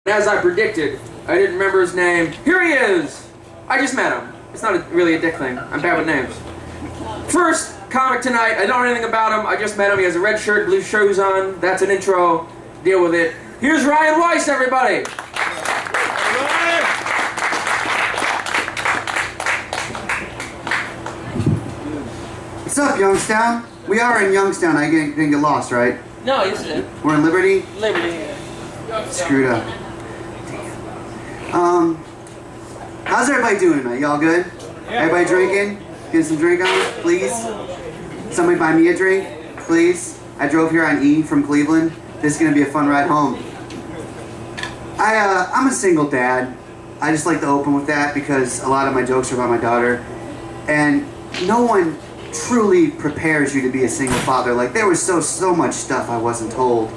As I predicted, I didn't remember his name. Here he is! I just met him. It's not really a dick thing. I'm bad with names. First comic tonight. I don't know anything about him. I just met him. He has a red shirt, blue shoes on. That's an intro. Deal with it. Here's Ryan Weiss, everybody! What's up, Youngstown? We are in Youngstown. I didn't get lost, right? No, yes it is. We're in Liberty? Liberty, yeah. Screwed up. How's everybody doing tonight? Y'all good? Everybody drinking? Getting some drink on, please? Somebody buy me a drink, please? I drove here on E from Cleveland. This is gonna be a fun ride home. I'm a single dad. I just like to open with that because a lot of my jokes are about my daughter. And no one truly prepares you to be a single father. Like, there was so much stuff I wasn't told.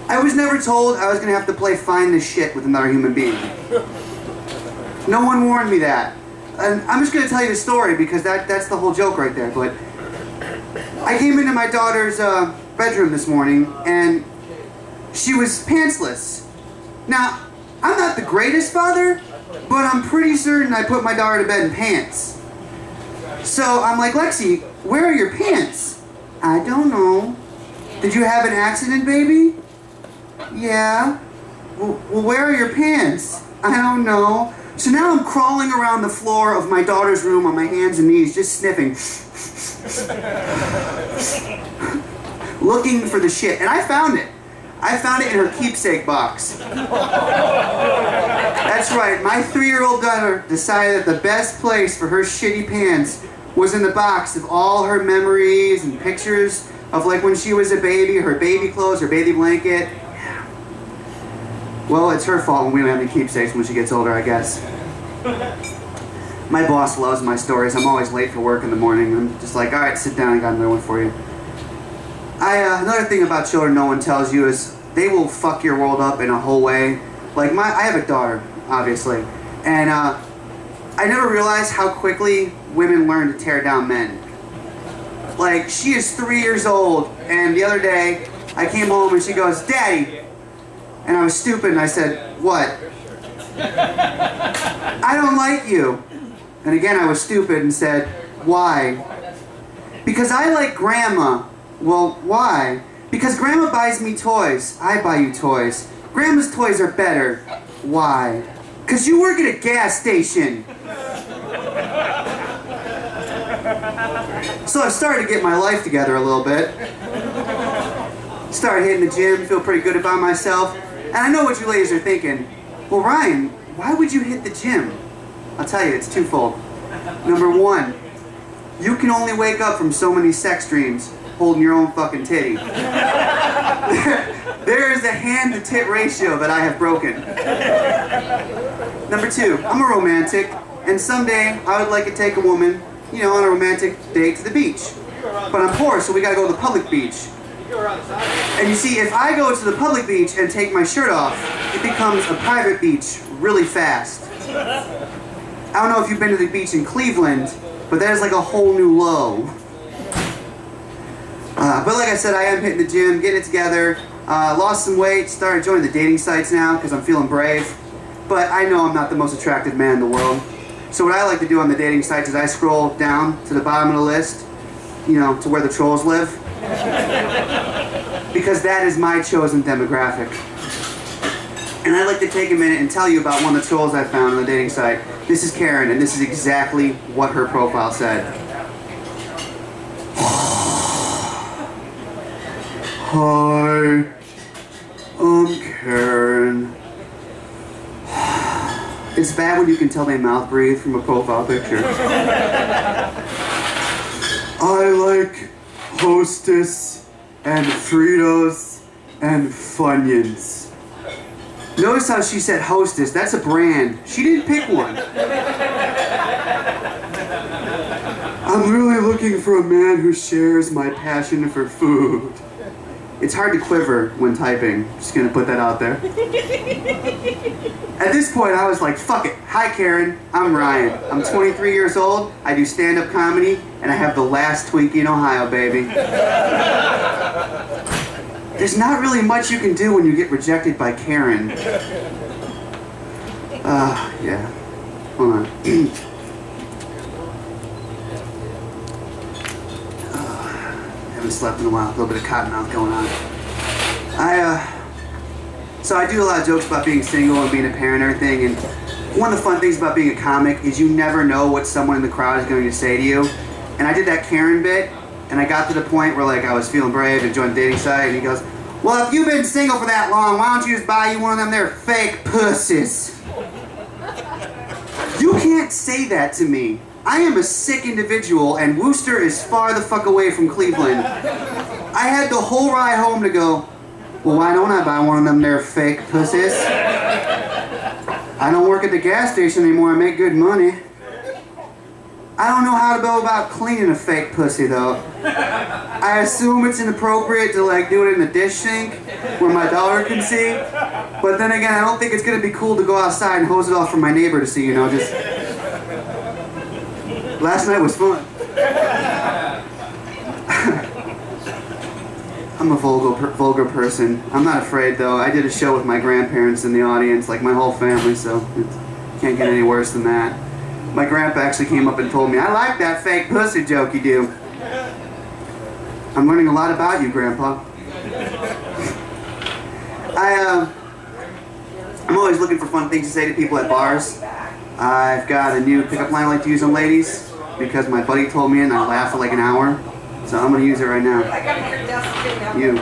I was never told I was gonna have to play find the shit with another human being. No one warned me that. And I'm just gonna tell you the story because that's the whole joke right there. But I came into my daughter's bedroom this morning and she was pantsless. Now, I'm not the greatest father, but I'm pretty certain I put my daughter to bed in pants. So I'm like, Lexi, where are your pants? I don't know. Did you have an accident, baby? Yeah. Well, where are your pants? I don't know. So now I'm crawling around the floor of my daughter's room on my hands and knees, just sniffing. Looking for the shit. And I found it. I found it in her keepsake box. That's right. My 3-year-old daughter decided that the best place for her shitty pants was in the box of all her memories and pictures of like when she was a baby, her baby clothes, her baby blanket. Well, it's her fault when we don't have any keepsakes when she gets older, I guess. My boss loves my stories. I'm always late for work in the morning. I'm just like, all right, sit down. I got another one for you. Another thing about children no one tells you is they will fuck your world up in a whole way. Like I have a daughter, obviously, and I never realized how quickly women learn to tear down men. Like, she is 3 years old, and the other day I came home and she goes, Daddy, and I was stupid and I said, what? I don't like you. And again I was stupid and said, why? Because I like Grandma. Well, why? Because Grandma buys me toys. I buy you toys. Grandma's toys are better. Why? Because you work at a gas station. So I've started to get my life together a little bit. Started hitting the gym, feel pretty good about myself. And I know what you ladies are thinking. Well, Ryan, why would you hit the gym? I'll tell you, it's twofold. Number one, you can only wake up from so many sex dreams holding your own fucking titty. There is a hand-to-tit ratio that I have broken. Number two, I'm a romantic, and someday I would like to take a woman, you know, on a romantic date to the beach. But I'm poor, so we gotta go to the public beach. And you see, if I go to the public beach and take my shirt off, it becomes a private beach really fast. I don't know if you've been to the beach in Cleveland, but that is like a whole new low. But like I said, I am hitting the gym, getting it together, lost some weight, started joining the dating sites now because I'm feeling brave. But I know I'm not the most attractive man in the world. So what I like to do on the dating sites is I scroll down to the bottom of the list, you know, to where the trolls live. Because that is my chosen demographic. And I'd like to take a minute and tell you about one of the trolls I found on the dating site. This is Karen, and this is exactly what her profile said. Hi, I'm Karen. It's bad when you can tell they mouth breathe from a profile picture. I like Hostess and Fritos and Funyuns. Notice how she said Hostess. That's a brand. She didn't pick one. I'm really looking for a man who shares my passion for food. It's hard to quiver when typing. Just gonna put that out there. At this point, I was like, fuck it. Hi, Karen. I'm Ryan. I'm 23 years old. I do stand-up comedy, and I have the last Twinkie in Ohio, baby. there's not really much you can do when you get rejected by Karen. Yeah. Hold on. Haven't slept in a while. A little bit of cottonmouth going on. So I do a lot of jokes about being single and being a parent and everything, and one of the fun things about being a comic is you never know what someone in the crowd is going to say to you. And I did that Karen bit, and I got to the point where like I was feeling brave and joined a dating site, and he goes, well, if you've been single for that long, why don't you just buy you one of them there fake pussies? You can't say that to me. I am a sick individual, and Worcester is far the fuck away from Cleveland. I had the whole ride home to go, well, why don't I buy one of them there fake pussies? I don't work at the gas station anymore, I make good money. I don't know how to go about cleaning a fake pussy, though. I assume it's inappropriate to, like, do it in the dish sink where my daughter can see. But then again, I don't think it's going to be cool to go outside and hose it off for my neighbor to see, you know, just... Last night was fun. I'm a vulgar person. I'm not afraid, though. I did a show with my grandparents in the audience, like my whole family, so it can't get any worse than that. My grandpa actually came up and told me, I like that fake pussy joke you do. I'm learning a lot about you, Grandpa. I'm always looking for fun things to say to people at bars. I've got a new pickup line I like to use on ladies because my buddy told me and I laughed for like an hour. So I'm going to use it right now. You.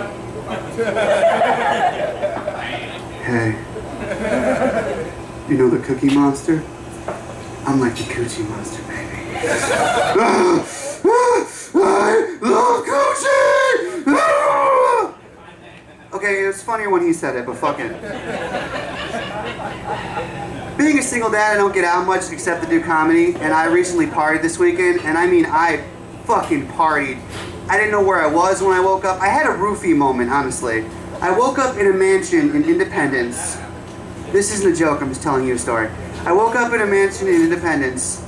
Hey. You know the Cookie Monster? I'm like the Coochie Monster, baby. I love Coochie! Okay, it was funnier when he said it, but fuck it. Being a single dad, I don't get out much except to do comedy, and I recently partied this weekend, and I mean, I fucking partied. I didn't know where I was when I woke up. I had a roofie moment, honestly. I woke up in a mansion in Independence. This isn't a joke, I'm just telling you a story. I woke up in a mansion in Independence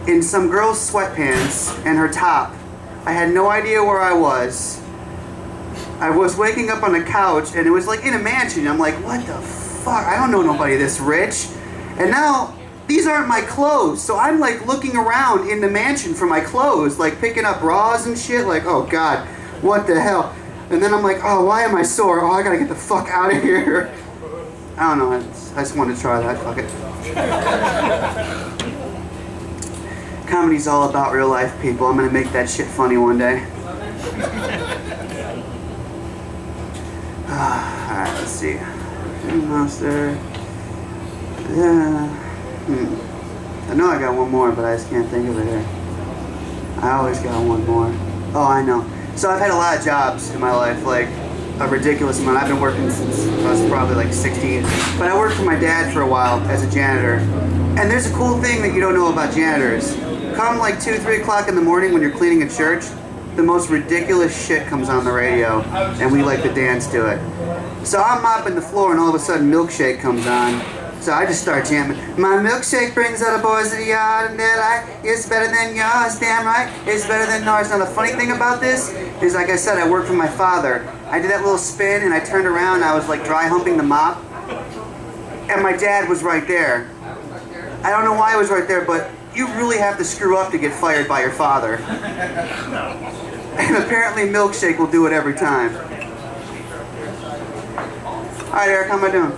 in some girl's sweatpants and her top. I had no idea where I was. I was waking up on a couch and it was like in a mansion. I'm like, what the fuck? I don't know nobody this rich. And now, these aren't my clothes. So I'm like looking around in the mansion for my clothes, like picking up bras and shit. Like, oh God, what the hell? And then I'm like, oh, why am I sore? Oh, I gotta get the fuck out of here. I don't know, I just wanted to try that, fuck it. Comedy's all about real life, people. I'm gonna make that shit funny one day. Alright, let's see. Monster. Yeah. I know I got one more, but I just can't think of it here. I always got one more. Oh, I know. So I've had a lot of jobs in my life, like a ridiculous amount. I've been working since I was probably like 16. But I worked for my dad for a while as a janitor. And there's a cool thing that you don't know about janitors. Come like 2, 3 o'clock in the morning when you're cleaning a church, the most ridiculous shit comes on the radio, and we like to dance to it. So I'm mopping the floor, and all of a sudden Milkshake comes on. So I just start jamming. My milkshake brings all the boys to the yard, and they're like, it's better than yours, damn right, it's better than ours. Now the funny thing about this is, like I said, I work for my father. I did that little spin, and I turned around, and I was like dry humping the mop, and my dad was right there. I don't know why he was right there, but you really have to screw up to get fired by your father. And apparently Milkshake will do it every time. Alright, Eric, how am I doing?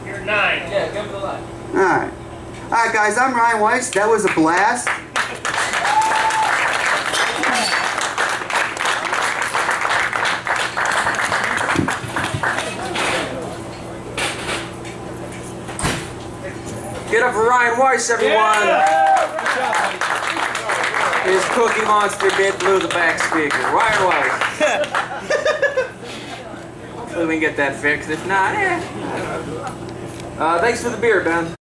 You're 9. Yeah, give it a line. Alright. Alright, guys, I'm Ryan Weiss. That was a blast. Get up for Ryan Weiss, everyone! His Cookie Monster bit blew the back speaker. Ryan Weiss. Hopefully we can get that fixed. If not, thanks for the beer, Ben.